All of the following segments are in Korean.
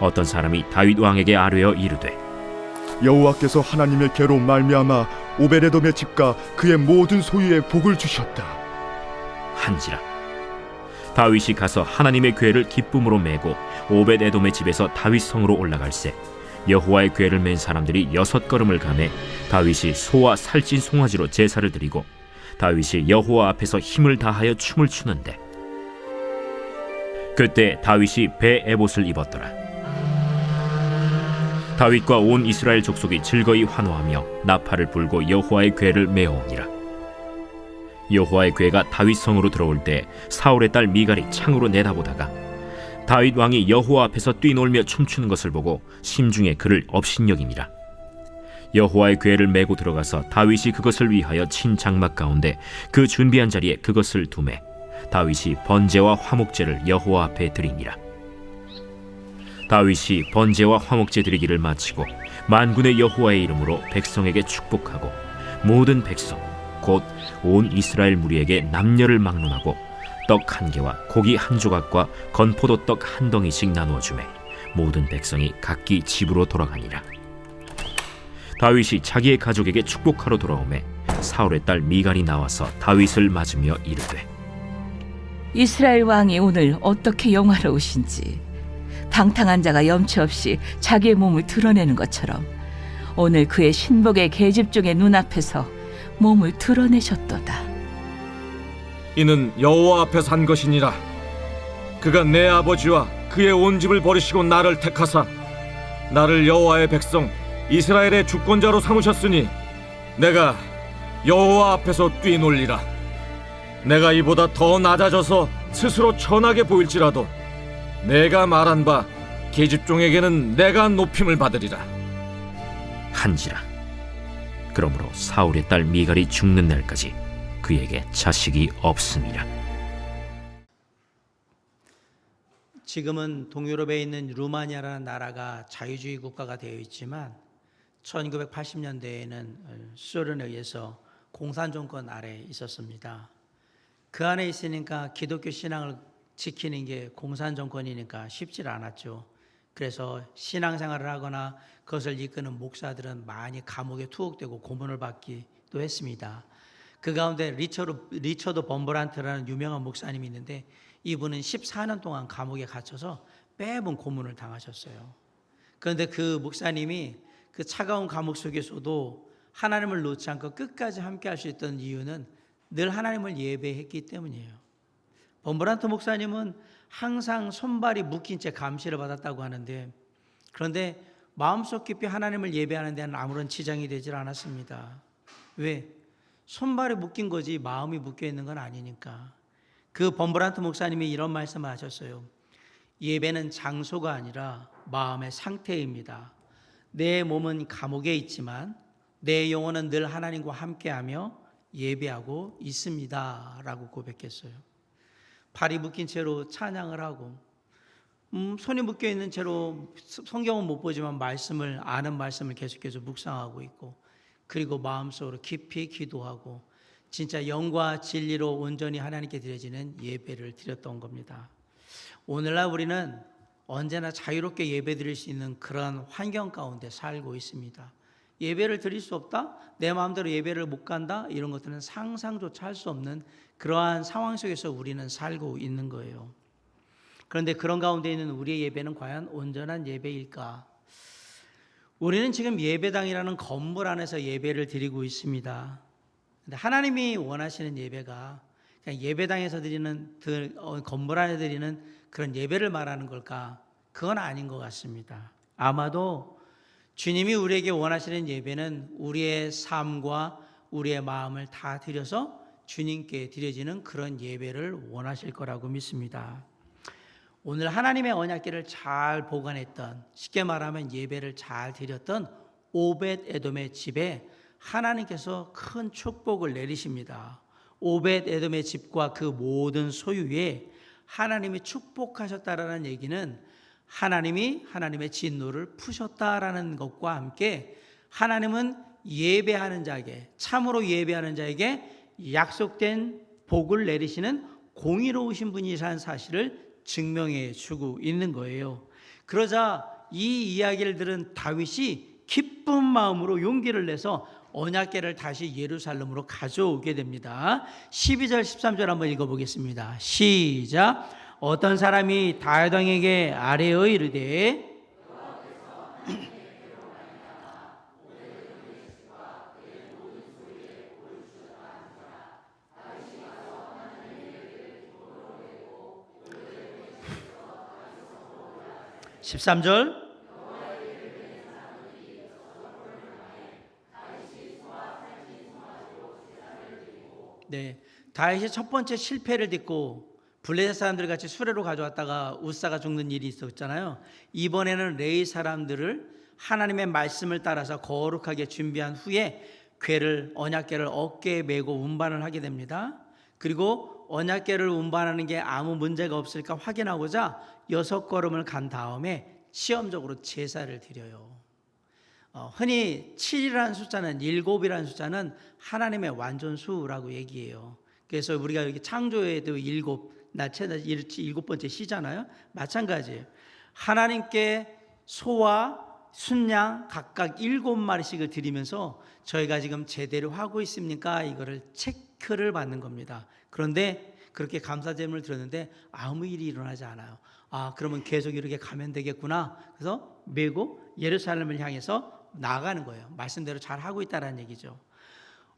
어떤 사람이 다윗 왕에게 아뢰어 이르되 여호와께서 하나님의 계로 말미암아 오베데돔의 집과 그의 모든 소유에 복을 주셨다 한지라. 다윗이 가서 하나님의 궤를 기쁨으로 메고 오벳에돔의 집에서 다윗 성으로 올라갈새 여호와의 궤를 맨 사람들이 6걸음을 가매 다윗이 소와 살찐 송아지로 제사를 드리고 다윗이 여호와 앞에서 힘을 다하여 춤을 추는데 그때 다윗이 배 에봇을 입었더라. 다윗과 온 이스라엘 족속이 즐거이 환호하며 나팔을 불고 여호와의 궤를 메어오니라. 여호와의 궤가 다윗 성으로 들어올 때 사울의 딸 미갈이 창으로 내다보다가 다윗 왕이 여호와 앞에서 뛰놀며 춤추는 것을 보고 심중에 그를 업신여기니라. 여호와의 궤를 메고 들어가서 다윗이 그것을 위하여 친 장막 가운데 그 준비한 자리에 그것을 두매 다윗이 번제와 화목제를 여호와 앞에 드리니라. 다윗이 번제와 화목제 드리기를 마치고 만군의 여호와의 이름으로 백성에게 축복하고 모든 백성 곧 온 이스라엘 무리에게 남녀를 막론하고 떡 1개와 고기 1조각과 건포도 떡 1덩이씩 나누어 주매 모든 백성이 각기 집으로 돌아가니라. 다윗이 자기의 가족에게 축복하러 돌아오매 사울의 딸 미갈이 나와서 다윗을 맞으며 이르되 이스라엘 왕이 오늘 어떻게 영화로우신지 방탕한 자가 염치 없이 자기의 몸을 드러내는 것처럼 오늘 그의 신복의 계집종의 눈앞에서 몸을 드러내셨도다. 이는 여호와 앞에서 한 것이니라. 그가 내 아버지와 그의 온 집을 버리시고 나를 택하사 나를 여호와의 백성 이스라엘의 주권자로 삼으셨으니 내가 여호와 앞에서 뛰놀리라. 내가 이보다 더 낮아져서 스스로 천하게 보일지라도 내가 말한 바 계집종에게는 내가 높임을 받으리라. 한지라. 그러므로 사울의 딸 미갈이 죽는 날까지 그에게 자식이 없음이라. 지금은 동유럽에 있는 루마니아라는 나라가 자유주의 국가가 되어 있지만 1980년대에는 소련에 의해서 공산정권 아래 있었습니다. 그 안에 있으니까 기독교 신앙을 지키는 게 공산정권이니까 쉽지 않았죠. 그래서 신앙생활을 하거나 그것을 이끄는 목사들은 많이 감옥에 투옥되고 고문을 받기도 했습니다. 그 가운데 리처드 범브란트라는 유명한 목사님이 있는데 이분은 14년 동안 감옥에 갇혀서 매번 고문을 당하셨어요. 그런데 그 목사님이 그 차가운 감옥 속에서도 하나님을 놓지 않고 끝까지 함께 할 수 있던 이유는 늘 하나님을 예배했기 때문이에요. 범브란트 목사님은 항상 손발이 묶인 채 감시를 받았다고 하는데 그런데 마음속 깊이 하나님을 예배하는 데는 아무런 지장이 되질 않았습니다. 왜? 손발이 묶인 거지 마음이 묶여 있는 건 아니니까. 그 범브란트 목사님이 이런 말씀을 하셨어요. 예배는 장소가 아니라 마음의 상태입니다. 내 몸은 감옥에 있지만 내 영혼은 늘 하나님과 함께하며 예배하고 있습니다 라고 고백했어요. 발이 묶인 채로 찬양을 하고 손이 묶여있는 채로 성경은 못 보지만 아는 말씀을 계속해서 묵상하고 있고 그리고 마음속으로 깊이 기도하고 진짜 영과 진리로 온전히 하나님께 드려지는 예배를 드렸던 겁니다. 오늘날 우리는 언제나 자유롭게 예배 드릴 수 있는 그런 환경 가운데 살고 있습니다. 예배를 드릴 수 없다? 내 마음대로 예배를 못 간다? 이런 것들은 상상조차 할 수 없는 그러한 상황 속에서 우리는 살고 있는 거예요. 그런데 그런 가운데 있는 우리의 예배는 과연 온전한 예배일까? 우리는 지금 예배당이라는 건물 안에서 예배를 드리고 있습니다. 근데 하나님이 원하시는 예배가 그냥 예배당에서 드리는 건물 안에 드리는 그런 예배를 말하는 걸까? 그건 아닌 것 같습니다. 아마도 주님이 우리에게 원하시는 예배는 우리의 삶과 우리의 마음을 다 드려서 주님께 드려지는 그런 예배를 원하실 거라고 믿습니다. 오늘 하나님의 언약궤를 잘 보관했던, 쉽게 말하면 예배를 잘 드렸던 오벳에돔의 집에 하나님께서 큰 축복을 내리십니다. 오벳에돔의 집과 그 모든 소유에 하나님이 축복하셨다라는 얘기는 하나님이 하나님의 진노를 푸셨다라는 것과 함께 하나님은 예배하는 자에게, 참으로 예배하는 자에게 약속된 복을 내리시는 공의로우신 분이라는 사실을 증명해 주고 있는 거예요. 그러자 이 이야기를 들은 다윗이 기쁜 마음으로 용기를 내서 언약궤를 다시 예루살렘으로 가져오게 됩니다. 12절 13절 한번 읽어보겠습니다. 시작. 어떤 사람이 다윗 왕에게 아뢰어 이르되 13절. 네, 다윗이 첫 번째 실패를 딛고 블레셋 사람들 같이 수레로 가져왔다가 우사가 죽는 일이 있었잖아요. 이번에는 레위 사람들을 하나님의 말씀을 따라서 거룩하게 준비한 후에 언약궤를 어깨에 메고 운반을 하게 됩니다. 그리고 언약궤를 운반하는 게 아무 문제가 없을까 확인하고자 6걸음을 간 다음에 시험적으로 제사를 드려요. 흔히 7이라는 숫자는 7이라는 숫자는 하나님의 완전수라고 얘기해요. 그래서 우리가 여기 창조에도 7, 나체는 7번째 시잖아요. 마찬가지예요. 하나님께 소와 순양 각각 7마리씩을 드리면서 저희가 지금 제대로 하고 있습니까? 이거를 체크를 받는 겁니다. 그런데 그렇게 감사제물을 드렸는데 아무 일이 일어나지 않아요. 그러면 계속 이렇게 가면 되겠구나. 그래서 메고 예루살렘을 향해서 나가는 거예요. 말씀대로 잘 하고 있다는 얘기죠.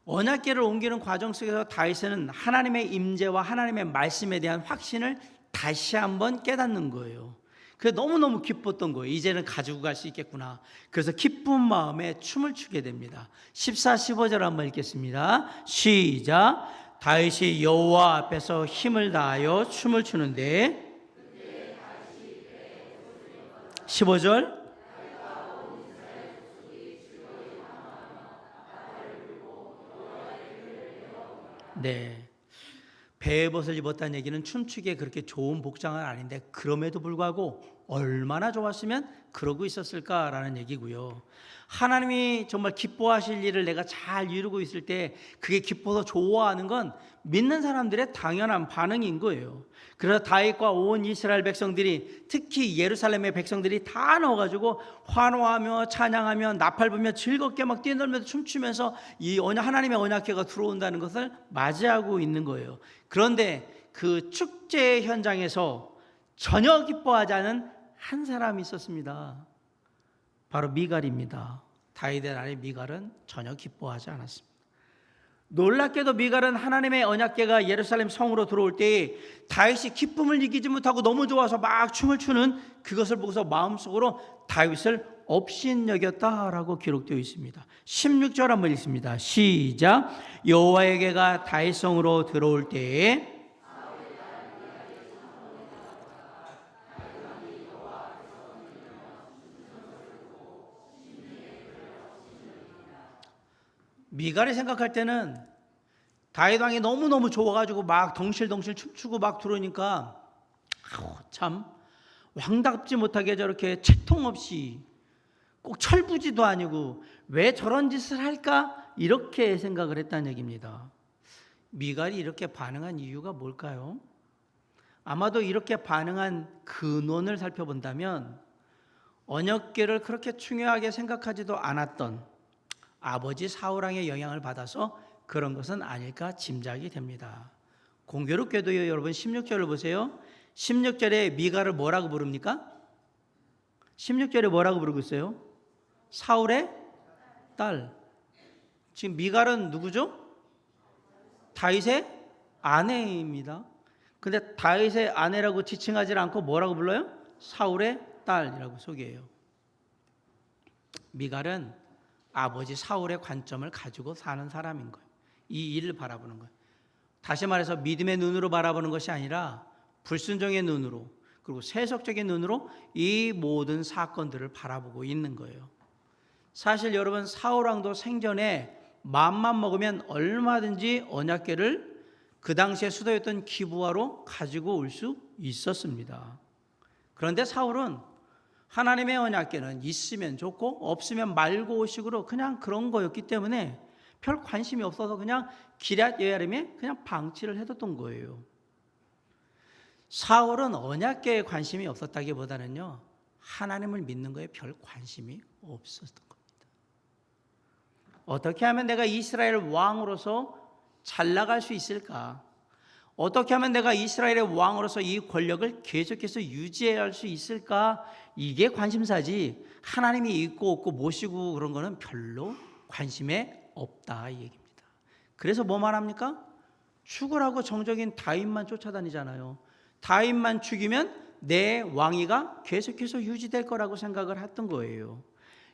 언약궤를 옮기는 과정 속에서 다윗은 하나님의 임재와 하나님의 말씀에 대한 확신을 다시 한번 깨닫는 거예요. 그래서 너무너무 기뻤던 거예요. 이제는 가지고 갈 수 있겠구나. 그래서 기쁜 마음에 춤을 추게 됩니다. 14, 15절 한번 읽겠습니다. 시작. 다윗이 여호와 앞에서 힘을 다하여 춤을 추는데 15절. 네, 베옷을 입었다는 얘기는 춤추기에 그렇게 좋은 복장은 아닌데 그럼에도 불구하고 얼마나 좋았으면 그러고 있었을까라는 얘기고요. 하나님이 정말 기뻐하실 일을 내가 잘 이루고 있을 때 그게 기뻐서 좋아하는 건 믿는 사람들의 당연한 반응인 거예요. 그래서 다윗과 온 이스라엘 백성들이, 특히 예루살렘의 백성들이 다 넣어가지고 환호하며 찬양하며 나팔 불며 즐겁게 막 뛰놀면서 춤추면서 이 하나님의 언약궤가 들어온다는 것을 맞이하고 있는 거예요. 그런데 그 축제 현장에서 전혀 기뻐하지 않은 한 사람이 있었습니다. 바로 미갈입니다. 다윗의 아내 미갈은 전혀 기뻐하지 않았습니다. 놀랍게도 미갈은 하나님의 언약궤가 예루살렘 성으로 들어올 때 다윗이 기쁨을 이기지 못하고 너무 좋아서 막 춤을 추는 그것을 보고서 마음속으로 다윗을 업신여겼다라고 기록되어 있습니다. 16절 한번 읽습니다. 시작. 여호와의 궤가 다윗 성으로 들어올 때에 미갈이 생각할 때는 다윗 왕이 너무너무 좋아가지고 막 덩실덩실 춤추고 막 들어오니까 참 왕답지 못하게 저렇게 채통 없이 꼭 철부지도 아니고 왜 저런 짓을 할까 이렇게 생각을 했다는 얘기입니다. 미갈이 이렇게 반응한 이유가 뭘까요? 아마도 이렇게 반응한 근원을 살펴본다면 언약궤를 그렇게 중요하게 생각하지도 않았던 아버지 사울왕의 영향을 받아서 그런 것은 아닐까 짐작이 됩니다. 공교롭게도요, 여러분 16절을 보세요. 16절에 미갈을 뭐라고 부릅니까? 16절에 뭐라고 부르고 있어요? 사울의 딸. 지금 미갈은 누구죠? 다윗의 아내입니다. 근데 다윗의 아내라고 지칭하지 않고 뭐라고 불러요? 사울의 딸이라고 소개해요. 미갈은 아버지 사울의 관점을 가지고 사는 사람인 거예요. 이 일을 바라보는 거예요. 다시 말해서 믿음의 눈으로 바라보는 것이 아니라 불순종의 눈으로, 그리고 세속적인 눈으로 이 모든 사건들을 바라보고 있는 거예요. 사실 여러분, 사울왕도 생전에 마음만 먹으면 얼마든지 언약궤를 그 당시에 수도였던 기브아로 가지고 올 수 있었습니다. 그런데 사울은 하나님의 언약궤는 있으면 좋고 없으면 말고 식으로 그냥 그런 거였기 때문에 별 관심이 없어서 그냥 기럇 여야림에 그냥 방치를 해뒀던 거예요. 사울은 언약궤에 관심이 없었다기보다는요, 하나님을 믿는 거에 별 관심이 없었던 겁니다. 어떻게 하면 내가 이스라엘 왕으로서 잘 나갈 수 있을까? 어떻게 하면 내가 이스라엘의 왕으로서 이 권력을 계속해서 유지해야 할 수 있을까? 이게 관심사지 하나님이 있고 없고 모시고 그런 거는 별로 관심에 없다 이 얘기입니다. 그래서 뭐 말합니까? 죽으라고 정적인 다윗만 쫓아다니잖아요. 다윗만 죽이면 내 왕위가 계속해서 유지될 거라고 생각을 했던 거예요.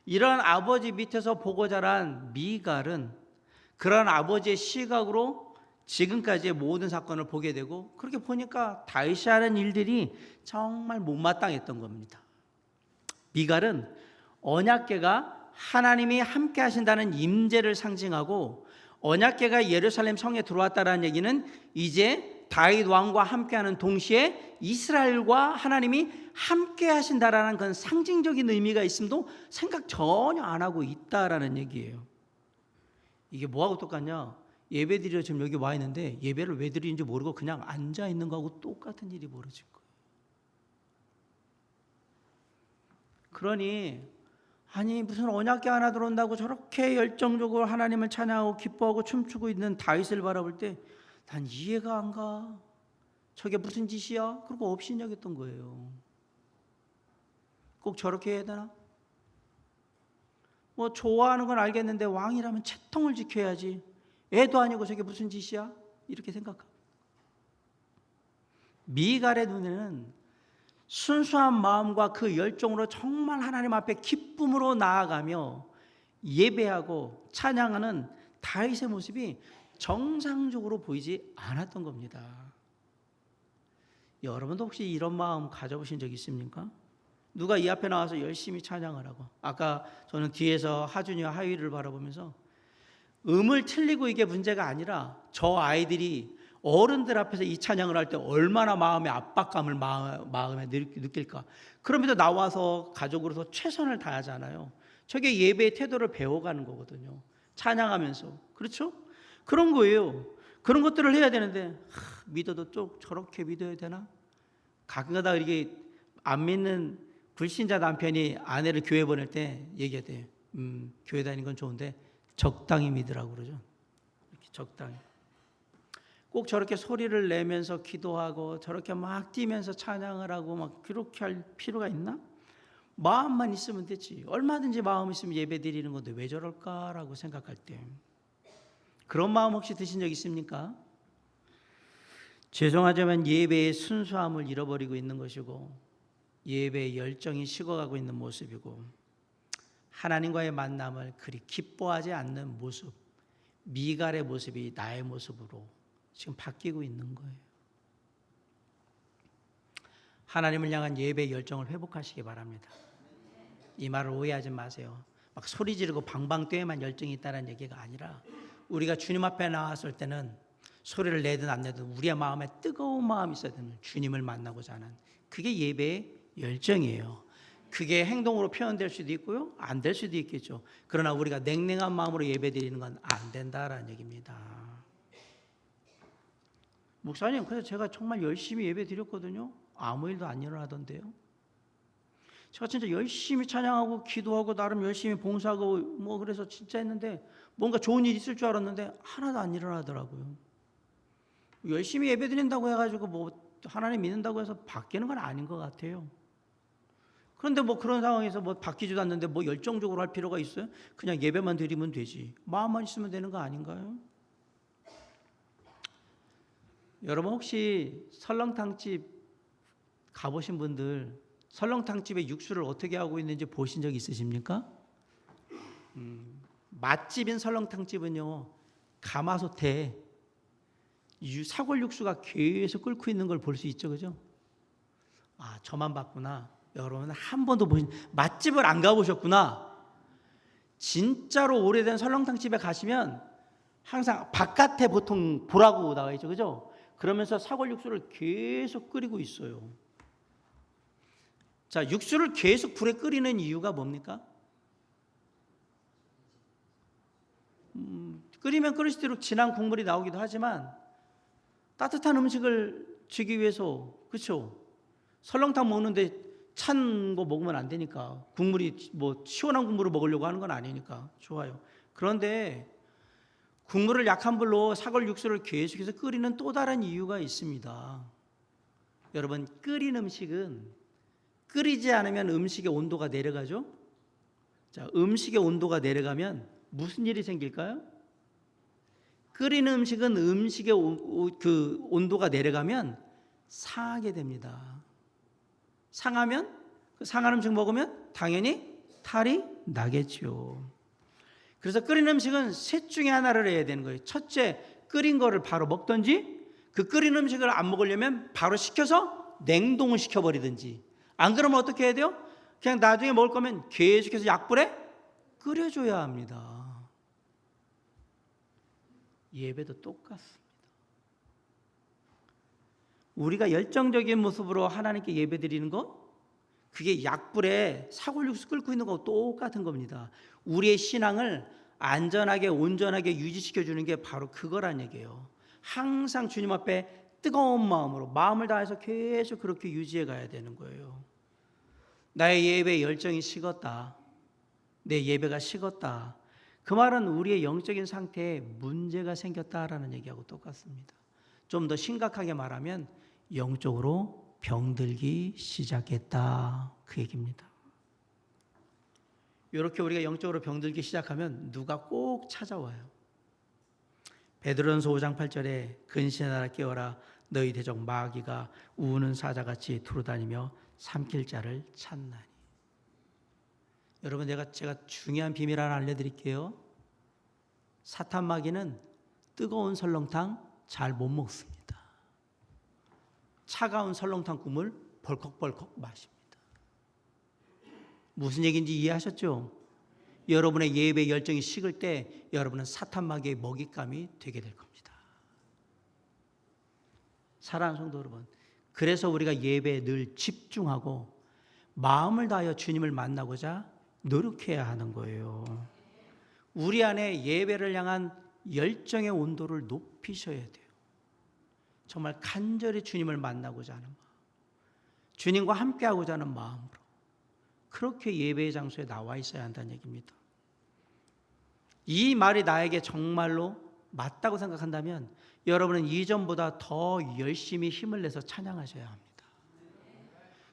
이런 아버지 밑에서 보고 자란 미갈은 그런 아버지의 시각으로 지금까지의 모든 사건을 보게 되고 그렇게 보니까 다윗이 하는 일들이 정말 못마땅했던 겁니다. 미갈은 언약궤가 하나님이 함께 하신다는 임재를 상징하고 언약궤가 예루살렘 성에 들어왔다는 얘기는 이제 다윗 왕과 함께하는 동시에 이스라엘과 하나님이 함께 하신다라는 그런 상징적인 의미가 있음도 생각 전혀 안 하고 있다라는 얘기예요. 이게 뭐하고 똑같냐? 예배 드리러 지금 여기 와 있는데 예배를 왜 드리는지 모르고 그냥 앉아 있는 거하고 똑같은 일이 벌어질 거예요. 그러니 아니 무슨 언약궤 하나 들어온다고 저렇게 열정적으로 하나님을 찬양하고 기뻐하고 춤추고 있는 다윗을 바라볼 때 난 이해가 안 가. 저게 무슨 짓이야? 그러고 업신여겼던 거예요. 꼭 저렇게 해야 되나? 뭐 좋아하는 건 알겠는데 왕이라면 채통을 지켜야지. 애도 아니고 저게 무슨 짓이야? 이렇게 생각하고. 미갈의 눈에는 순수한 마음과 그 열정으로 정말 하나님 앞에 기쁨으로 나아가며 예배하고 찬양하는 다윗의 모습이 정상적으로 보이지 않았던 겁니다. 여러분도 혹시 이런 마음 가져보신 적 있습니까? 누가 이 앞에 나와서 열심히 찬양하라고. 아까 저는 뒤에서 하준이와 하율을 바라보면서 음을 틀리고 이게 문제가 아니라 저 아이들이 어른들 앞에서 이 찬양을 할 때 얼마나 마음의 압박감을 마음에 느낄까. 그럼에도 나와서 가족으로서 최선을 다하잖아요. 저게 예배의 태도를 배워가는 거거든요. 찬양하면서. 그렇죠? 그런 거예요. 그런 것들을 해야 되는데 믿어도 좀 저렇게 믿어야 되나? 가끔가다 이게 안 믿는 불신자 남편이 아내를 교회 보낼 때 얘기하대. 교회 다니는 건 좋은데 적당히 믿으라고 그러죠. 이렇게 적당히. 꼭 저렇게 소리를 내면서 기도하고 저렇게 막 뛰면서 찬양을 하고 막 그렇게 할 필요가 있나? 마음만 있으면 되지. 얼마든지 마음 있으면 예배 드리는 건데 왜 저럴까라고 생각할 때 그런 마음 혹시 드신 적 있습니까? 죄송하지만 예배의 순수함을 잃어버리고 있는 것이고 예배의 열정이 식어가고 있는 모습이고 하나님과의 만남을 그리 기뻐하지 않는 모습, 미갈의 모습이 나의 모습으로 지금 바뀌고 있는 거예요. 하나님을 향한 예배의 열정을 회복하시기 바랍니다. 이 말을 오해하지 마세요. 막 소리 지르고 방방 뛰어야만 열정이 있다는 얘기가 아니라 우리가 주님 앞에 나왔을 때는 소리를 내든 안 내든 우리의 마음에 뜨거운 마음이 있어야 되는 주님을 만나고자 하는 그게 예배의 열정이에요. 그게 행동으로 표현될 수도 있고요. 안 될 수도 있겠죠. 그러나 우리가 냉랭한 마음으로 예배 드리는 건 안 된다라는 얘기입니다. 목사님, 그래서 제가 정말 열심히 예배 드렸거든요. 아무 일도 안 일어나던데요. 제가 진짜 열심히 찬양하고 기도하고 나름 열심히 봉사하고 뭐 그래서 진짜 했는데 뭔가 좋은 일이 있을 줄 알았는데 하나도 안 일어나더라고요. 열심히 예배 드린다고 해가지고 뭐 하나님 믿는다고 해서 바뀌는 건 아닌 것 같아요. 그런데 뭐 그런 상황에서 뭐 바뀌지도 않는데 뭐 열정적으로 할 필요가 있어요? 그냥 예배만 드리면 되지. 마음만 있으면 되는 거 아닌가요? 여러분 혹시 설렁탕집 가보신 분들 설렁탕집의 육수를 어떻게 하고 있는지 보신 적 있으십니까? 맛집인 설렁탕집은요 가마솥에 사골 육수가 계속 끓고 있는 걸 볼 수 있죠, 그죠? 아, 저만 봤구나. 여러분 한 번도 맛집을 안 가보셨구나. 진짜로 오래된 설렁탕집에 가시면 항상 바깥에 보통 보라고 나와 있죠, 그죠? 그러면서 사골 육수를 계속 끓이고 있어요. 자, 육수를 계속 불에 끓이는 이유가 뭡니까? 끓이면 끓일수록 진한 국물이 나오기도 하지만 따뜻한 음식을 주기 위해서, 그렇죠? 설렁탕 먹는데 찬 거 먹으면 안 되니까. 국물이 뭐 시원한 국물을 먹으려고 하는 건 아니니까 좋아요. 그런데 국물을 약한 불로 사골 육수를 계속해서 끓이는 또 다른 이유가 있습니다. 여러분, 끓인 음식은 끓이지 않으면 음식의 온도가 내려가죠. 자, 음식의 온도가 내려가면 무슨 일이 생길까요? 끓이는 음식은 음식의 그 온도가 내려가면 상하게 됩니다. 상하면 그 상한 음식 먹으면 당연히 탈이 나겠죠. 그래서 끓인 음식은 셋 중에 하나를 해야 되는 거예요. 첫째, 끓인 거를 바로 먹든지, 그 끓인 음식을 안 먹으려면 바로 식혀서 냉동을 시켜버리든지. 안 그러면 어떻게 해야 돼요? 그냥 나중에 먹을 거면 계속해서 약불에 끓여줘야 합니다. 예배도 똑같습니다. 우리가 열정적인 모습으로 하나님께 예배 드리는 거, 그게 약불에 사골육수 끓고 있는 거하고 똑같은 겁니다. 우리의 신앙을 안전하게 온전하게 유지시켜 주는 게 바로 그거란 얘기예요. 항상 주님 앞에 뜨거운 마음으로 마음을 다해서 계속 그렇게 유지해 가야 되는 거예요. 나의 예배의 열정이 식었다, 내 예배가 식었다, 그 말은 우리의 영적인 상태에 문제가 생겼다라는 얘기하고 똑같습니다. 좀 더 심각하게 말하면 영적으로 병들기 시작했다, 그 얘기입니다. 이렇게 우리가 영적으로 병들기 시작하면 누가 꼭 찾아와요. 베드로전서 5장 8절에 근신하라 깨어라, 너희 대적 마귀가 우는 사자같이 두루다니며 삼킬 자를 찾나니. 여러분, 제가 중요한 비밀 하나 알려드릴게요. 사탄 마귀는 뜨거운 설렁탕 잘 못 먹습니다. 차가운 설렁탕 국물 벌컥벌컥 마십니다. 무슨 얘기인지 이해하셨죠? 여러분의 예배 열정이 식을 때 여러분은 사탄 마귀의 먹잇감이 되게 될 겁니다. 사랑하는 성도 여러분, 그래서 우리가 예배에 늘 집중하고 마음을 다하여 주님을 만나고자 노력해야 하는 거예요. 우리 안에 예배를 향한 열정의 온도를 높이셔야 돼요. 정말 간절히 주님을 만나고자 하는 마음, 주님과 함께하고자 하는 마음으로 그렇게 예배의 장소에 나와 있어야 한다는 얘기입니다. 이 말이 나에게 정말로 맞다고 생각한다면 여러분은 이전보다 더 열심히 힘을 내서 찬양하셔야 합니다.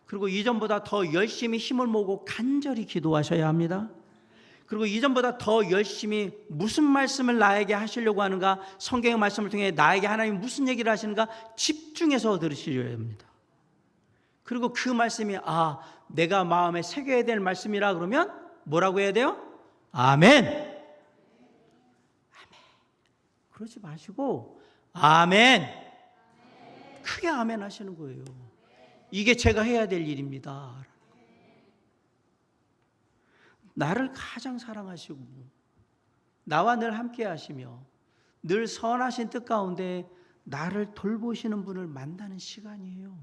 그리고 이전보다 더 열심히 힘을 모으고 간절히 기도하셔야 합니다. 그리고 이전보다 더 열심히 무슨 말씀을 나에게 하시려고 하는가, 성경의 말씀을 통해 나에게 하나님이 무슨 얘기를 하시는가 집중해서 들으셔야 합니다. 그리고 그 말씀이 내가 마음에 새겨야 될 말씀이라 그러면 뭐라고 해야 돼요? 아멘. 아멘. 그러지 마시고 아멘. 크게 아멘 하시는 거예요. 이게 제가 해야 될 일입니다. 나를 가장 사랑하시고 나와 늘 함께 하시며 늘 선하신 뜻 가운데 나를 돌보시는 분을 만나는 시간이에요.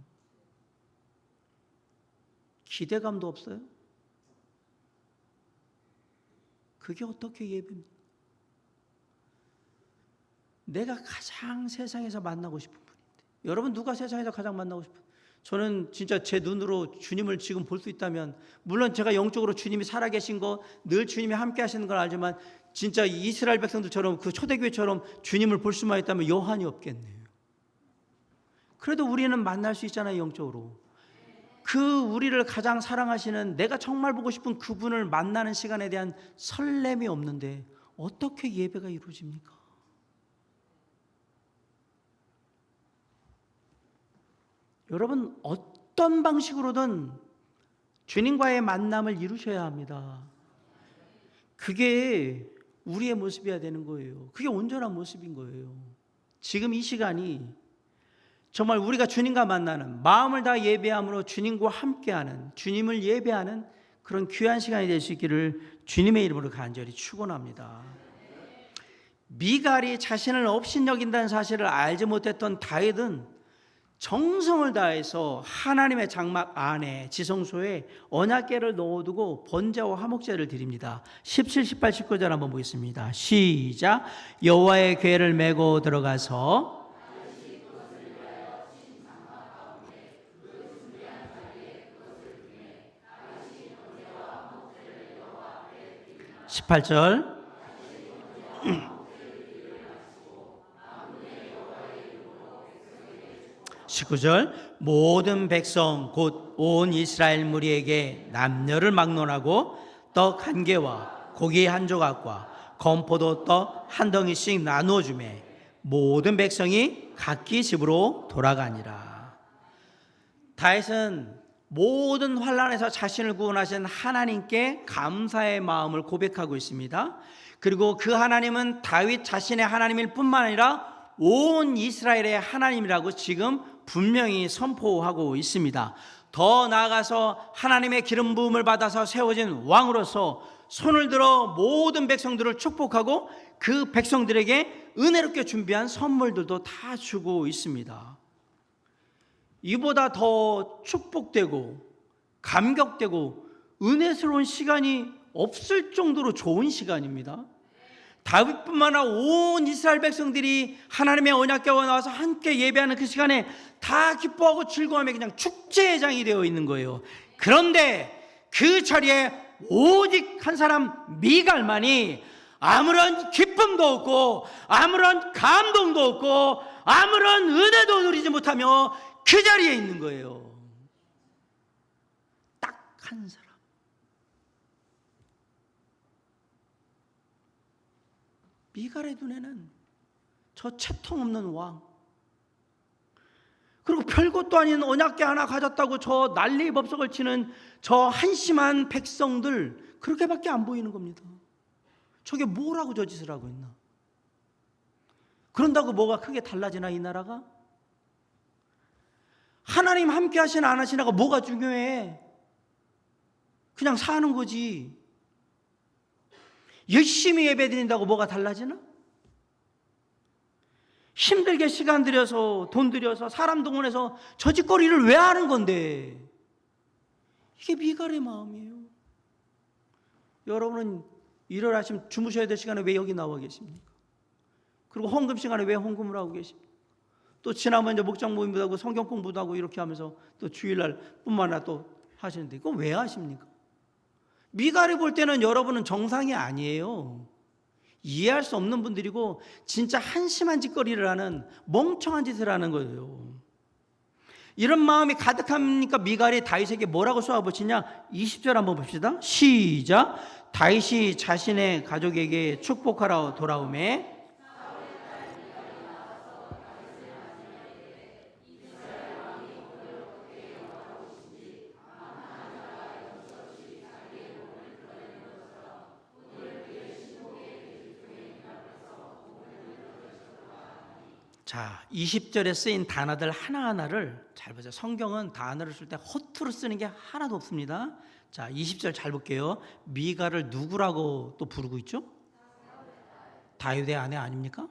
기대감도 없어요? 그게 어떻게 예배입니까? 내가 가장 세상에서 만나고 싶은 분인데, 여러분 누가 세상에서 가장 만나고 싶어요? 저는 진짜 제 눈으로 주님을 지금 볼 수 있다면, 물론 제가 영적으로 주님이 살아계신 거, 늘 주님이 함께 하시는 걸 알지만 진짜 이스라엘 백성들처럼 그 초대교회처럼 주님을 볼 수만 있다면 여한이 없겠네요. 그래도 우리는 만날 수 있잖아요, 영적으로. 그 우리를 가장 사랑하시는, 내가 정말 보고 싶은 그분을 만나는 시간에 대한 설렘이 없는데 어떻게 예배가 이루어집니까? 여러분, 어떤 방식으로든 주님과의 만남을 이루셔야 합니다. 그게 우리의 모습이어야 되는 거예요. 그게 온전한 모습인 거예요. 지금 이 시간이 정말 우리가 주님과 만나는, 마음을 다 예배함으로 주님과 함께하는, 주님을 예배하는 그런 귀한 시간이 될 수 있기를 주님의 이름으로 간절히 축원합니다. 미갈이 자신을 업신여긴다는 사실을 알지 못했던 다윗은 정성을 다해서 하나님의 장막 안에 지성소에 언약궤를 넣어두고 번제와 화목제를 드립니다. 17, 18, 19절 한번 보겠습니다. 시작. 여호와의 궤를 메고 들어가서 18절. (19절) 모든 백성 곧 온 이스라엘 무리에게 남녀를 막론하고 떡 한 개와 고기 한 조각과 건포도 떡 한 덩이씩 나누어 주매 모든 백성이 각기 집으로 돌아가니라. 다윗은 모든 환난에서 자신을 구원하신 하나님께 감사의 마음을 고백하고 있습니다. 그리고 그 하나님은 다윗 자신의 하나님일 뿐만 아니라 온 이스라엘의 하나님이라고 지금 분명히 선포하고 있습니다. 더 나아가서 하나님의 기름 부음을 받아서 세워진 왕으로서 손을 들어 모든 백성들을 축복하고 그 백성들에게 은혜롭게 준비한 선물들도 다 주고 있습니다. 이보다 더 축복되고 감격되고 은혜스러운 시간이 없을 정도로 좋은 시간입니다. 다윗뿐만 아니라 온 이스라엘 백성들이 하나님의 언약궤에 나와서 함께 예배하는 그 시간에 다 기뻐하고 즐거워하며 그냥 축제의 장이 되어 있는 거예요. 그런데 그 자리에 오직 한 사람 미갈만이 아무런 기쁨도 없고 아무런 감동도 없고 아무런 은혜도 누리지 못하며 그 자리에 있는 거예요. 딱 한 사람. 미갈의 눈에는 저 채통 없는 왕, 그리고 별것도 아닌 언약궤 하나 가졌다고 저 난리법석을 치는 저 한심한 백성들, 그렇게밖에 안 보이는 겁니다. 저게 뭐라고 저 짓을 하고 있나? 그런다고 뭐가 크게 달라지나 이 나라가? 하나님 함께 하시나 안 하시나가 뭐가 중요해? 그냥 사는 거지. 열심히 예배드린다고 뭐가 달라지나? 힘들게 시간 들여서 돈 들여서 사람 동원해서 저 짓거리를 왜 하는 건데? 이게 미갈의 마음이에요. 여러분은 일을 하시면 주무셔야 될 시간에 왜 여기 나와 계십니까? 그리고 헌금 시간에 왜 헌금을 하고 계십니까? 또 지나면 이제 목장 모임도 하고 성경 공부도 하고 이렇게 하면서 또 주일날 뿐만 아니라 또 하시는데 이거 왜 하십니까? 미갈이 볼 때는 여러분은 정상이 아니에요. 이해할 수 없는 분들이고 진짜 한심한 짓거리를 하는 멍청한 짓을 하는 거예요. 이런 마음이 가득하니까 미갈이 다윗에게 뭐라고 쏘아붙이냐? 20절 한번 봅시다. 시작. 다윗이 자신의 가족에게 축복하러 돌아오매 자, 20절에 쓰인 단어들 하나하나를 잘 보세요. 성경은 단어를 쓸 때 허투루 쓰는 게 하나도 없습니다. 자, 20절 잘 볼게요. 미갈을 누구라고 또 부르고 있죠? 다윗의 아내 아닙니까?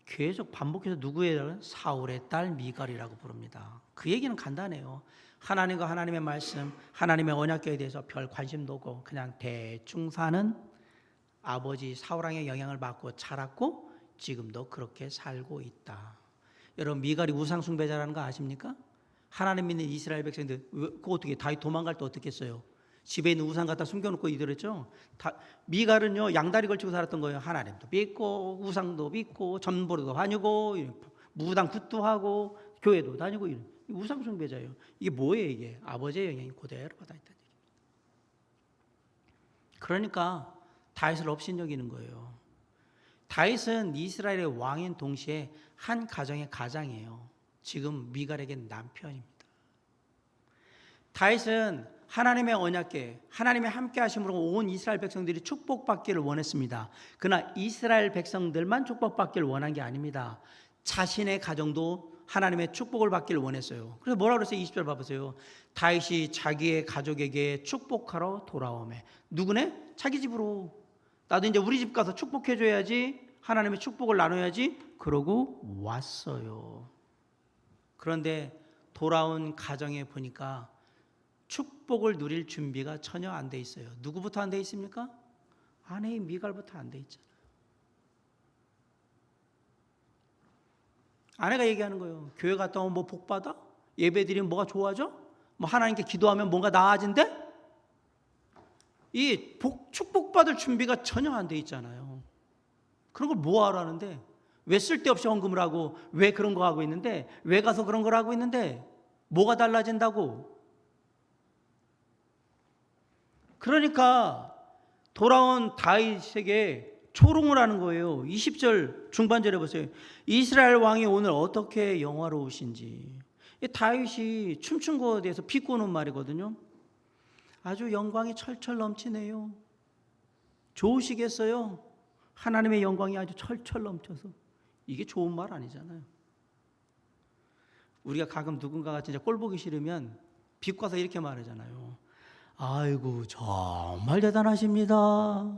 계속 반복해서 누구의? 사울의 딸 미갈이라고 부릅니다. 그 얘기는 간단해요. 하나님과 하나님의 말씀, 하나님의 언약궤에 대해서 별 관심도 없고 그냥 대충 사는 아버지 사울왕의 영향을 받고 자랐고 지금도 그렇게 살고 있다. 여러분, 미갈이 우상 숭배자라는 거 아십니까? 하나님 믿는 이스라엘 백성들 그거 어떻게 다윗 도망갈 때 어떻게 했어요? 집에 있는 우상 갖다 숨겨놓고 이들었죠. 미갈은요 양다리 걸치고 살았던 거예요. 하나님도 믿고 우상도 믿고 전보로도 다니고 무당 굿도 하고 교회도 다니고 이런 우상 숭배자예요. 이게 뭐예요? 이게 아버지의 영향이 그대로 받아 있다는 얘기입니다. 그러니까 다윗을 업신여기는 거예요. 다윗은 이스라엘의 왕인 동시에 한 가정의 가장이에요. 지금 미갈에겐 남편입니다. 다윗은 하나님의 언약궤, 하나님의 함께 하심으로 온 이스라엘 백성들이 축복받기를 원했습니다. 그러나 이스라엘 백성들만 축복받기를 원한 게 아닙니다. 자신의 가정도 하나님의 축복을 받기를 원했어요. 그래서 뭐라고 그랬어요? 20절 봐보세요. 다윗이 자기의 가족에게 축복하러 돌아오매. 누구네? 자기 집으로. 나도 이제 우리 집 가서 축복해줘야지, 하나님의 축복을 나눠야지 그러고 왔어요. 그런데 돌아온 가정에 보니까 축복을 누릴 준비가 전혀 안 돼 있어요. 누구부터 안 돼 있습니까? 아내인 미갈부터 안 돼 있잖아요. 아내가 얘기하는 거예요. 교회 갔다 오면 뭐 복 받아? 예배 드리면 뭐가 좋아져? 뭐 하나님께 기도하면 뭔가 나아진대? 축복받을 준비가 전혀 안 돼 있잖아요. 그런 걸 뭐하러 하는데, 왜 쓸데없이 헌금을 하고, 왜 그런 거 하고 있는데, 왜 가서 그런 걸 하고 있는데, 뭐가 달라진다고? 그러니까 돌아온 다윗에게 조롱을 하는 거예요. 20절 중반절에 보세요. 이스라엘 왕이 오늘 어떻게 영화로우신지. 다윗이 춤춘 거에 대해서 비꼬는 말이거든요. 아주 영광이 철철 넘치네요. 좋으시겠어요? 하나님의 영광이 아주 철철 넘쳐서. 이게 좋은 말 아니잖아요. 우리가 가끔 누군가가 진짜 꼴 보기 싫으면 비꼬아서 이렇게 말하잖아요. 아이고 정말 대단하십니다.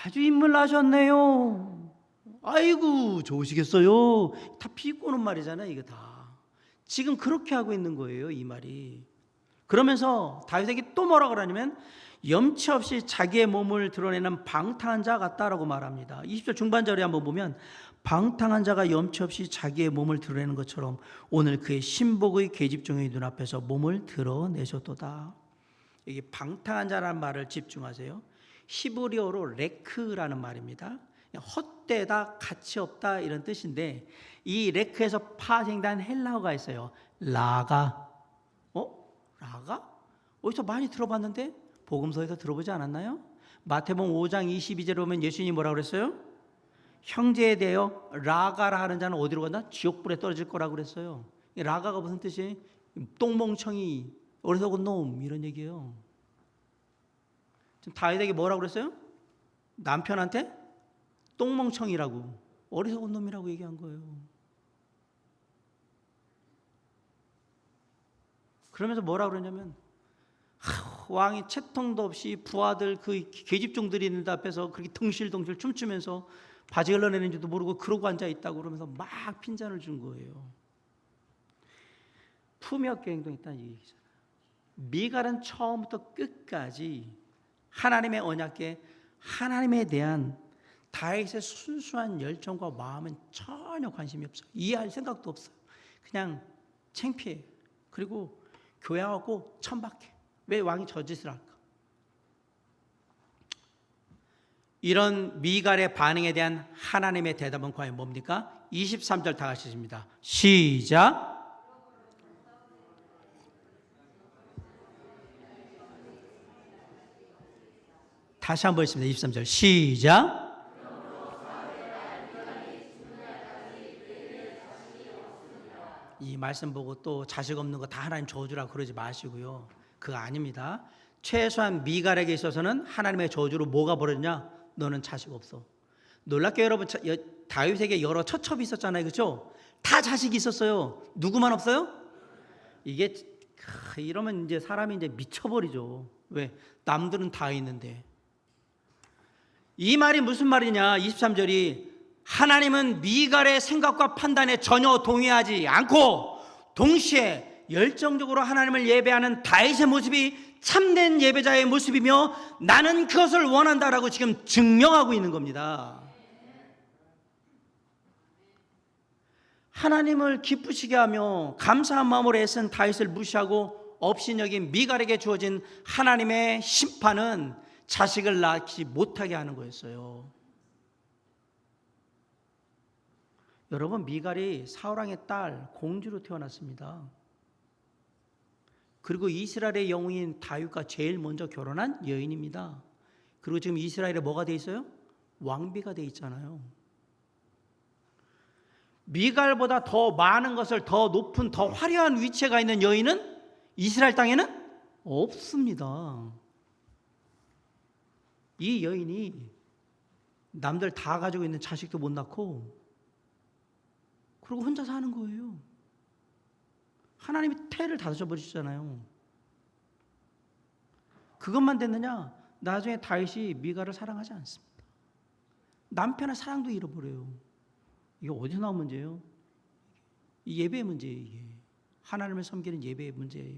아주 인물나셨네요. 아이고 좋으시겠어요. 다 비꼬는 말이잖아요. 이거 다 지금 그렇게 하고 있는 거예요, 이 말이. 그러면서 다윗에게 또 뭐라 그러냐면 염치 없이 자기의 몸을 드러내는 방탕한 자 같다라고 말합니다. 20절 중반절에 한번 보면 방탕한 자가 염치 없이 자기의 몸을 드러내는 것처럼 오늘 그의 신복의 계집종의 눈앞에서 몸을 드러내셨도다. 여기 방탕한 자라는 말을 집중하세요. 히브리어로 레크라는 말입니다. 헛되다, 가치 없다 이런 뜻인데, 이 레크에서 파생된 헬라어가 있어요. 라가. 라가? 어디서 많이 들어봤는데 복음서에서 들어보지 않았나요? 마태복음 5장 22절에 보면 예수님이 뭐라고 그랬어요? 형제에 대하여 라가라 하는 자는 어디로 간다? 지옥불에 떨어질 거라고 그랬어요. 라가가 무슨 뜻이에요? 똥멍청이, 어리석은 놈 이런 얘기예요. 지금 다윗에게 뭐라고 그랬어요? 남편한테 똥멍청이라고, 어리석은 놈이라고 얘기한 거예요. 그러면서 뭐라고 그러냐면 왕이 채통도 없이 부하들 그 계집종들이 있는 앞에서 그렇게 덩실덩실 춤추면서 바지 흘러내는지도 모르고 그러고 앉아 있다고 그러면서 막 핀잔을 준 거예요. 품위없게 행동했다는 얘기잖아요. 미갈은 처음부터 끝까지 하나님의 언약궤, 하나님에 대한 다윗의 순수한 열정과 마음은 전혀 관심이 없어요. 이해할 생각도 없어요. 그냥 창피해. 그리고 교양하고 천박해. 왜 왕이 저 짓을 할까? 이런 미갈의 반응에 대한 하나님의 대답은 과연 뭡니까? 23절 다 같이 읽습니다. 시작. 다시 한번 읽습니다. 23절 시작. 이 말씀 보고 또 자식 없는 거 다 하나님 저주라고 그러지 마시고요. 그거 아닙니다. 최소한 미갈에게 있어서는 하나님의 저주로 뭐가 벌어졌냐? 너는 자식 없어. 놀랍게 여러분, 다윗에게 여러 처첩이 있었잖아요. 그렇죠? 다 자식이 있었어요. 누구만 없어요? 이게 이러면 이제 사람이 이제 미쳐버리죠. 왜? 남들은 다 있는데. 이 말이 무슨 말이냐? 23절이 하나님은 미갈의 생각과 판단에 전혀 동의하지 않고 동시에 열정적으로 하나님을 예배하는 다윗의 모습이 참된 예배자의 모습이며 나는 그것을 원한다라고 지금 증명하고 있는 겁니다. 하나님을 기쁘시게 하며 감사한 마음으로 애쓴 다윗을 무시하고 업신여긴 미갈에게 주어진 하나님의 심판은 자식을 낳지 못하게 하는 거였어요. 여러분, 미갈이 사울왕의 딸 공주로 태어났습니다. 그리고 이스라엘의 영웅인 다윗과 제일 먼저 결혼한 여인입니다. 그리고 지금 이스라엘에 뭐가 돼 있어요? 왕비가 돼 있잖아요. 미갈보다 더 많은 것을, 더 높은, 더 화려한 위치가 있는 여인은 이스라엘 땅에는 없습니다. 이 여인이 남들 다 가지고 있는 자식도 못 낳고 그리고 혼자 사는 거예요. 하나님이 태를 닫아버리시잖아요. 그것만 됐느냐? 나중에 다윗이 미갈을 사랑하지 않습니다. 남편의 사랑도 잃어버려요. 이게 어디서 나온 문제예요? 이 예배의 문제예요. 이게 하나님을 섬기는 예배의 문제에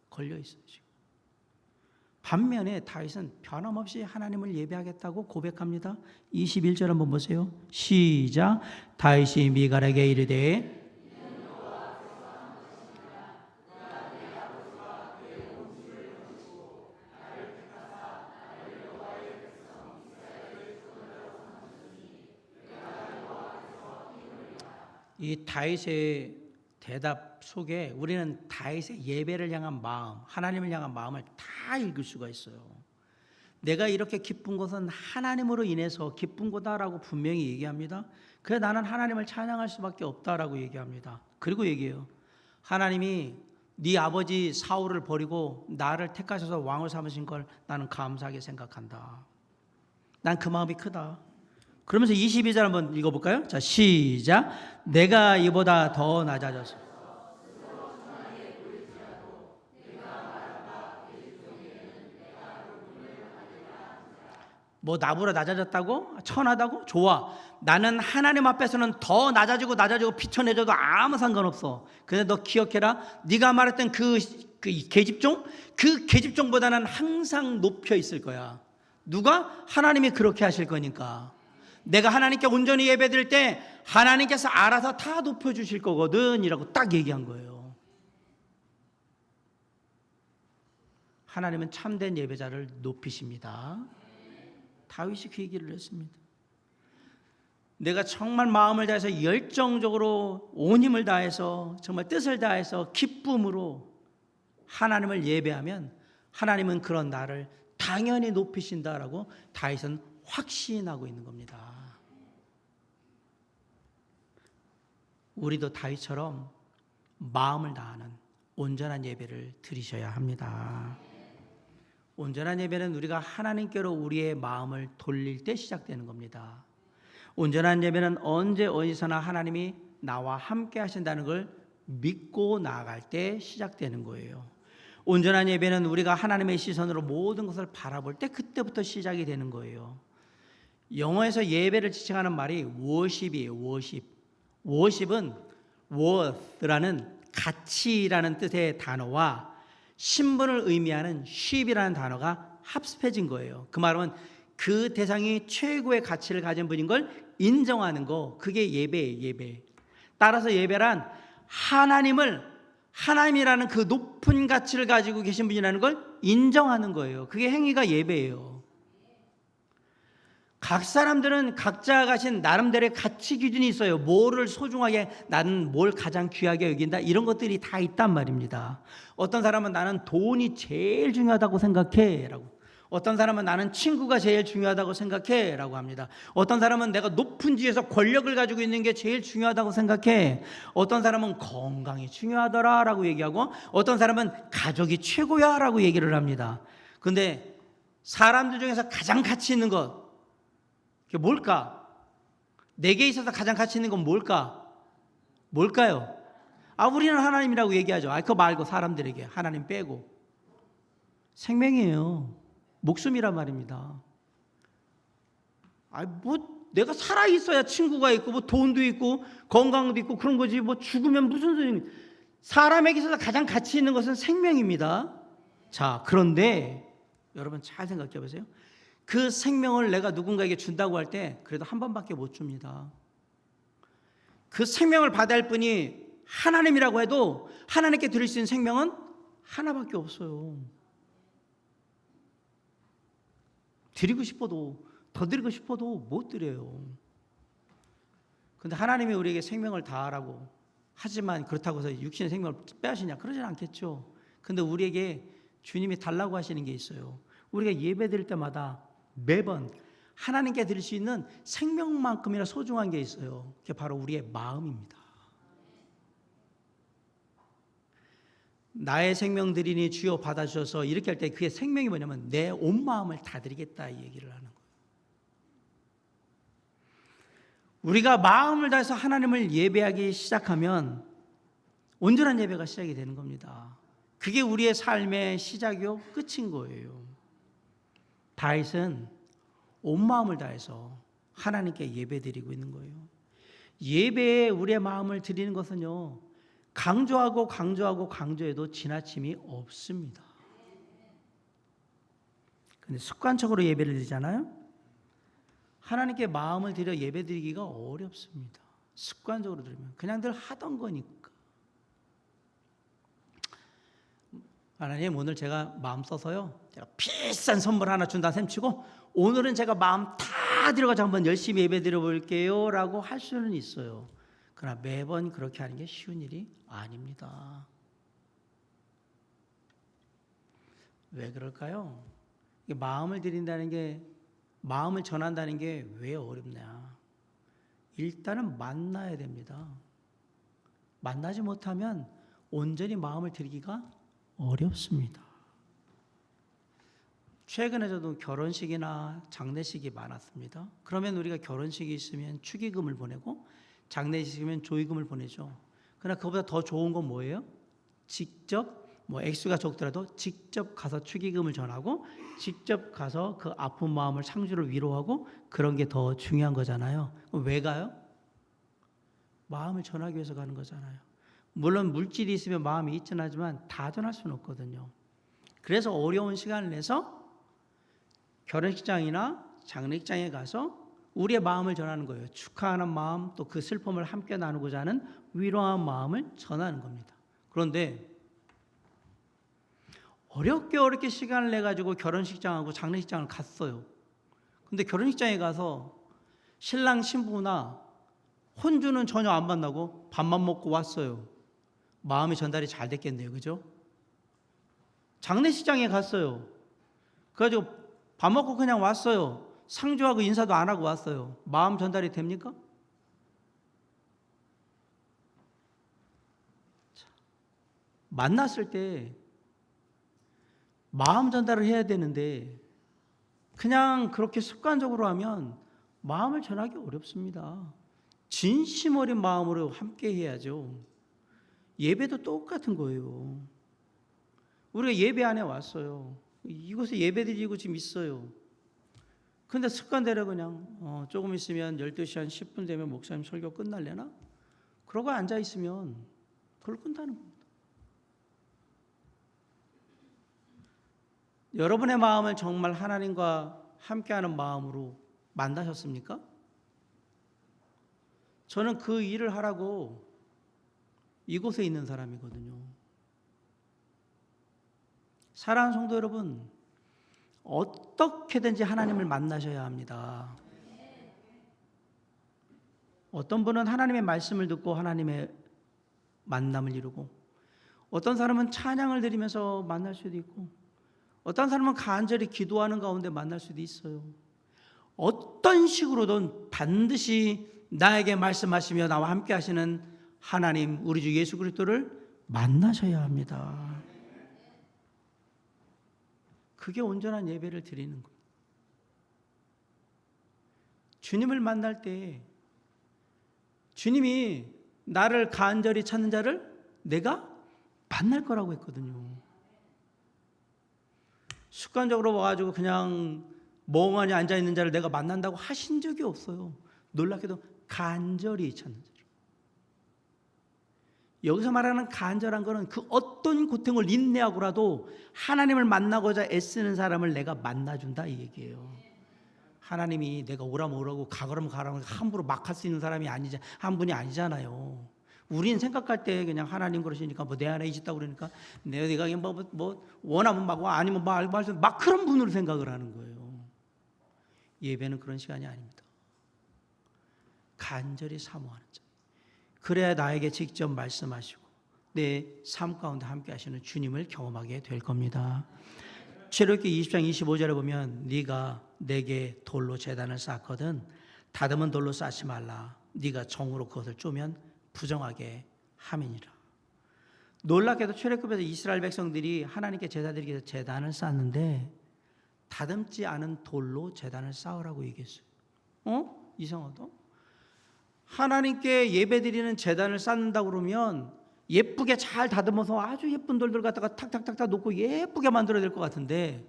걸려 있어요. 지금. 반면에 다윗은 변함없이 하나님을 예배하겠다고 고백합니다. 21절 한번 보세요. 시작. 다윗이 미갈에게 이르되 이 다윗의 대답 속에 우리는 다윗의 예배를 향한 마음, 하나님을 향한 마음을 다 읽을 수가 있어요. 내가 이렇게 기쁜 것은 하나님으로 인해서 기쁜 거다라고 분명히 얘기합니다. 그래 나는 하나님을 찬양할 수밖에 없다라고 얘기합니다. 그리고 얘기해요. 하나님이 네 아버지 사울을 버리고 나를 택하셔서 왕을 삼으신 걸 나는 감사하게 생각한다. 난 그 마음이 크다. 그러면서 22절 한번 읽어볼까요? 자, 시작. 내가 이보다 더 낮아져서 뭐 나보다 낮아졌다고? 천하다고? 좋아. 나는 하나님 앞에서는 더 낮아지고 비천해져도 아무 상관없어. 근데 너 기억해라. 네가 말했던 그 계집종? 그 계집종보다는 항상 높여 있을 거야. 누가? 하나님이 그렇게 하실 거니까. 내가 하나님께 온전히 예배드릴 때 하나님께서 알아서 다 높여주실 거거든 이라고 딱 얘기한 거예요. 하나님은 참된 예배자를 높이십니다. 다윗이 그 얘기를 했습니다. 내가 정말 마음을 다해서 열정적으로 온 힘을 다해서 정말 뜻을 다해서 기쁨으로 하나님을 예배하면 하나님은 그런 나를 당연히 높이신다라고 다윗은 확신하고 있는 겁니다. 우리도 다윗처럼 마음을 다하는 온전한 예배를 드리셔야 합니다. 온전한 예배는 우리가 하나님께로 우리의 마음을 돌릴 때 시작되는 겁니다. 온전한 예배는 언제 어디서나 하나님이 나와 함께 하신다는 걸 믿고 나아갈 때 시작되는 거예요. 온전한 예배는 우리가 하나님의 시선으로 모든 것을 바라볼 때 그때부터 시작이 되는 거예요. 영어에서 예배를 지칭하는 말이 worship이에요. worship은 worth라는 가치라는 뜻의 단어와 신분을 의미하는 ship이라는 단어가 합습해진 거예요. 그 말은 그 대상이 최고의 가치를 가진 분인 걸 인정하는 거, 그게 예배예요. 예배. 따라서 예배란 하나님이라는 그 높은 가치를 가지고 계신 분이라는 걸 인정하는 거예요. 그게 행위가 예배예요. 각 사람들은 각자 가신 나름대로의 가치 기준이 있어요. 뭐를 소중하게, 나는 뭘 가장 귀하게 여긴다, 이런 것들이 다 있단 말입니다. 어떤 사람은 나는 돈이 제일 중요하다고 생각해 라고, 어떤 사람은 나는 친구가 제일 중요하다고 생각해 라고 합니다. 어떤 사람은 내가 높은 지위에서 권력을 가지고 있는 게 제일 중요하다고 생각해. 어떤 사람은 건강이 중요하더라 라고 얘기하고, 어떤 사람은 가족이 최고야 라고 얘기를 합니다. 근데 사람들 중에서 가장 가치 있는 것, 그게 뭘까? 내게 있어서 가장 가치 있는 건 뭘까요? 우리는 하나님이라고 얘기하죠. 그거 말고 사람들에게, 하나님 빼고. 생명이에요. 목숨이란 말입니다. 내가 살아 있어야 친구가 있고, 돈도 있고, 건강도 있고, 그런 거지. 죽으면 무슨 소리? 사람에게 있어서 가장 가치 있는 것은 생명입니다. 자, 그런데 여러분 잘 생각해 보세요. 그 생명을 내가 누군가에게 준다고 할 때 그래도 한 번밖에 못 줍니다. 그 생명을 받아야 할 분이 하나님이라고 해도 하나님께 드릴 수 있는 생명은 하나밖에 없어요. 드리고 싶어도, 더 드리고 싶어도 못 드려요. 그런데 하나님이 우리에게 생명을 다하라고 하지만 그렇다고 해서 육신의 생명을 빼앗으냐? 그러진 않겠죠. 그런데 우리에게 주님이 달라고 하시는 게 있어요. 우리가 예배 드릴 때마다 매번 하나님께 드릴 수 있는 생명만큼이나 소중한 게 있어요. 그게 바로 우리의 마음입니다. 나의 생명 드리니 주여 받아주셔서 이렇게 할 때 그게 생명이 뭐냐면 내 온 마음을 다 드리겠다, 이 얘기를 하는 거예요. 우리가 마음을 다해서 하나님을 예배하기 시작하면 온전한 예배가 시작이 되는 겁니다. 그게 우리의 삶의 시작이요 끝인 거예요. 다윗은 온 마음을 다해서 하나님께 예배드리고 있는 거예요. 예배에 우리의 마음을 드리는 것은요, 강조해도 지나침이 없습니다. 근데 습관적으로 예배를 드리잖아요. 하나님께 마음을 들여 예배드리기가 어렵습니다. 습관적으로 드리면 그냥 늘 하던 거니까. 하나님, 오늘 제가 마음 써서요, 제가 비싼 선물 하나 준다 셈치고 오늘은 제가 마음 다 들여가지고 한번 열심히 예배 드려 볼게요 라고 할 수는 있어요. 그러나 매번 그렇게 하는 게 쉬운 일이 아닙니다. 왜 그럴까요? 마음을 드린다는 게, 마음을 전한다는 게 왜 어렵냐? 일단은 만나야 됩니다. 만나지 못하면 온전히 마음을 드리기가 어렵습니다. 최근에 저도 결혼식이나 장례식이 많았습니다. 그러면 우리가 결혼식이 있으면 축의금을 보내고 장례식이면 조의금을 보내죠. 그러나 그보다 더 좋은 건 뭐예요? 직접, 액수가 적더라도 직접 가서 축의금을 전하고 직접 가서 그 아픈 마음을 상주를 위로하고, 그런 게 더 중요한 거잖아요. 왜 가요? 마음을 전하기 위해서 가는 거잖아요. 물론 물질이 있으면 마음이 있긴 하지만 다 전할 수는 없거든요. 그래서 어려운 시간을 내서 결혼식장이나 장례식장에 가서 우리의 마음을 전하는 거예요. 축하하는 마음, 또 그 슬픔을 함께 나누고자 하는 위로한 마음을 전하는 겁니다. 그런데 어렵게 시간을 내가지고 결혼식장하고 장례식장을 갔어요. 근데 결혼식장에 가서 신랑 신부나 혼주는 전혀 안 만나고 밥만 먹고 왔어요. 마음의 전달이 잘 됐겠네요. 그죠? 장례식장에 갔어요. 그래가지고 밥 먹고 그냥 왔어요. 상주하고 인사도 안 하고 왔어요. 마음 전달이 됩니까? 만났을 때 마음 전달을 해야 되는데 그냥 그렇게 습관적으로 하면 마음을 전하기 어렵습니다. 진심 어린 마음으로 함께 해야죠. 예배도 똑같은 거예요. 우리가 예배 안에 왔어요. 이곳에 예배 드리고 지금 있어요. 근데 습관대로 그냥 조금 있으면 12시 한 10분 되면 목사님 설교 끝날려나? 그러고 앉아 있으면 그걸 끝나는 겁니다. 여러분의 마음을 정말 하나님과 함께하는 마음으로 만나셨습니까? 저는 그 일을 하라고 이곳에 있는 사람이거든요. 사랑하는 성도 여러분, 어떻게든지 하나님을 만나셔야 합니다. 어떤 분은 하나님의 말씀을 듣고 하나님의 만남을 이루고, 어떤 사람은 찬양을 드리면서 만날 수도 있고, 어떤 사람은 간절히 기도하는 가운데 만날 수도 있어요. 어떤 식으로든 반드시 나에게 말씀하시며 나와 함께 하시는 하나님, 우리 주 예수 그리스도를 만나셔야 합니다. 그게 온전한 예배를 드리는 겁니다. 주님을 만날 때 주님이 나를 간절히 찾는 자를 내가 만날 거라고 했거든요. 습관적으로 와가지고 그냥 멍하니 앉아있는 자를 내가 만난다고 하신 적이 없어요. 놀랍게도 간절히 찾는 자를. 여기서 말하는 간절한 것은 그 어떤 고통을 인내하고라도 하나님을 만나고자 애쓰는 사람을 내가 만나준다 이 얘기예요. 하나님이 내가 오라면 오라고 가라면 가라고 함부로 막 할 수 있는 사람이 한 분이 아니잖아요. 우린 생각할 때 그냥 하나님 그러시니까 내 안에 있다고 그러니까 내가 원하면 막 와, 아니면 막 그런 분으로 생각을 하는 거예요. 예배는 그런 시간이 아닙니다. 간절히 사모하는 자. 그래야 나에게 직접 말씀하시고 내 삶 가운데 함께 하시는 주님을 경험하게 될 겁니다. 출애굽기 20장 25절에 보면 네가 내게 돌로 제단을 쌓거든 다듬은 돌로 쌓지 말라. 네가 정으로 그것을 쪼면 부정하게 함이니라. 놀랍게도 출애굽에서 이스라엘 백성들이 하나님께 제사 드리기 위해서 제단을 쌓는데 다듬지 않은 돌로 제단을 쌓으라고 얘기했어요. 이상하다. 하나님께 예배드리는 제단을 쌓는다 그러면 예쁘게 잘 다듬어서 아주 예쁜 돌들 갖다가 탁탁탁탁 놓고 예쁘게 만들어야 될 것 같은데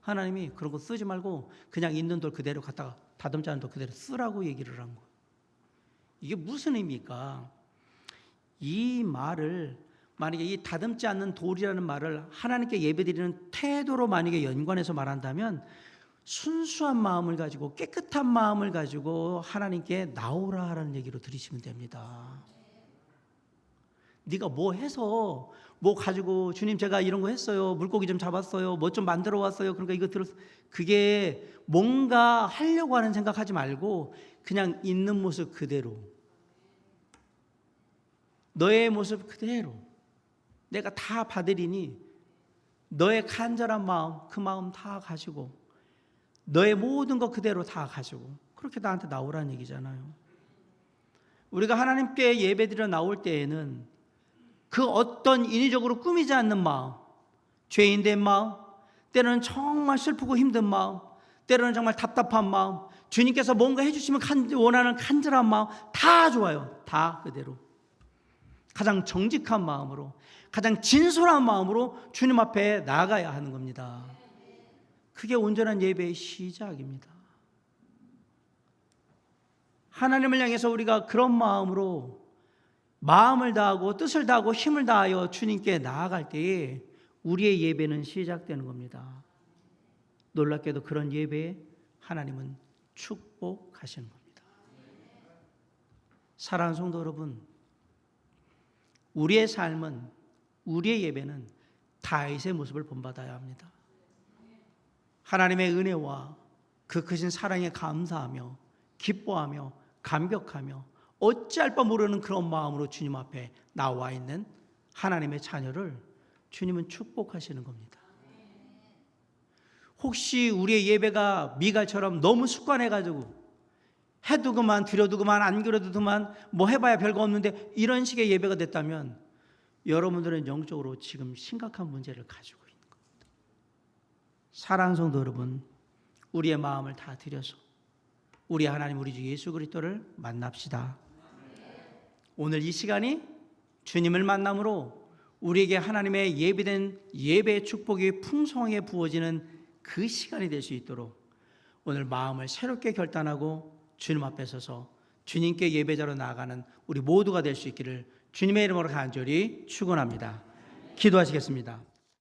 하나님이 그런 거 쓰지 말고 그냥 있는 돌 그대로 갖다가 다듬지 않은 돌 그대로 쓰라고 얘기를 한 거예요. 이게 무슨 의미입니까? 이 말을 만약에 이 다듬지 않는 돌이라는 말을 하나님께 예배드리는 태도로 만약에 연관해서 말한다면 순수한 마음을 가지고 깨끗한 마음을 가지고 하나님께 나오라 하라는 얘기로 들으시면 됩니다. 네가 뭐 해서 뭐 가지고 주님 제가 이런 거 했어요. 물고기 좀 잡았어요. 뭐 좀 만들어 왔어요. 그러니까 이거 들었어. 그게 뭔가 하려고 하는 생각하지 말고 그냥 있는 모습 그대로 너의 모습 그대로 내가 다 받으리니 너의 간절한 마음, 그 마음 다 가지고 너의 모든 것 그대로 다 가지고 그렇게 나한테 나오라는 얘기잖아요. 우리가 하나님께 예배드려 나올 때에는 그 어떤 인위적으로 꾸미지 않는 마음, 죄인된 마음, 때로는 정말 슬프고 힘든 마음, 때로는 정말 답답한 마음, 주님께서 뭔가 해주시면 원하는 간절한 마음 다 좋아요. 다 그대로 가장 정직한 마음으로, 가장 진솔한 마음으로 주님 앞에 나아가야 하는 겁니다. 그게 온전한 예배의 시작입니다. 하나님을 향해서 우리가 그런 마음으로 마음을 다하고 뜻을 다하고 힘을 다하여 주님께 나아갈 때에 우리의 예배는 시작되는 겁니다. 놀랍게도 그런 예배에 하나님은 축복하시는 겁니다. 사랑하는 성도 여러분, 우리의 삶은, 우리의 예배는 다윗의 모습을 본받아야 합니다. 하나님의 은혜와 그 크신 사랑에 감사하며 기뻐하며 감격하며 어찌할 바 모르는 그런 마음으로 주님 앞에 나와 있는 하나님의 자녀를 주님은 축복하시는 겁니다. 혹시 우리의 예배가 미갈처럼 너무 습관해가지고 해도 그만 드려도 그만 안 그래도 그만 뭐 해봐야 별거 없는데 이런 식의 예배가 됐다면 여러분들은 영적으로 지금 심각한 문제를 가지고 있는 겁니다. 사랑하는 성도 여러분, 우리의 마음을 다 드려서 우리 하나님 우리 주 예수 그리스도를 만납시다. 오늘 이 시간이 주님을 만남으로 우리에게 하나님의 예비된 예배의 축복이 풍성하게 부어지는 그 시간이 될 수 있도록 오늘 마음을 새롭게 결단하고 주님 앞에 서서 주님께 예배자로 나아가는 우리 모두가 될 수 있기를 주님의 이름으로 간절히 축원합니다. 기도하시겠습니다.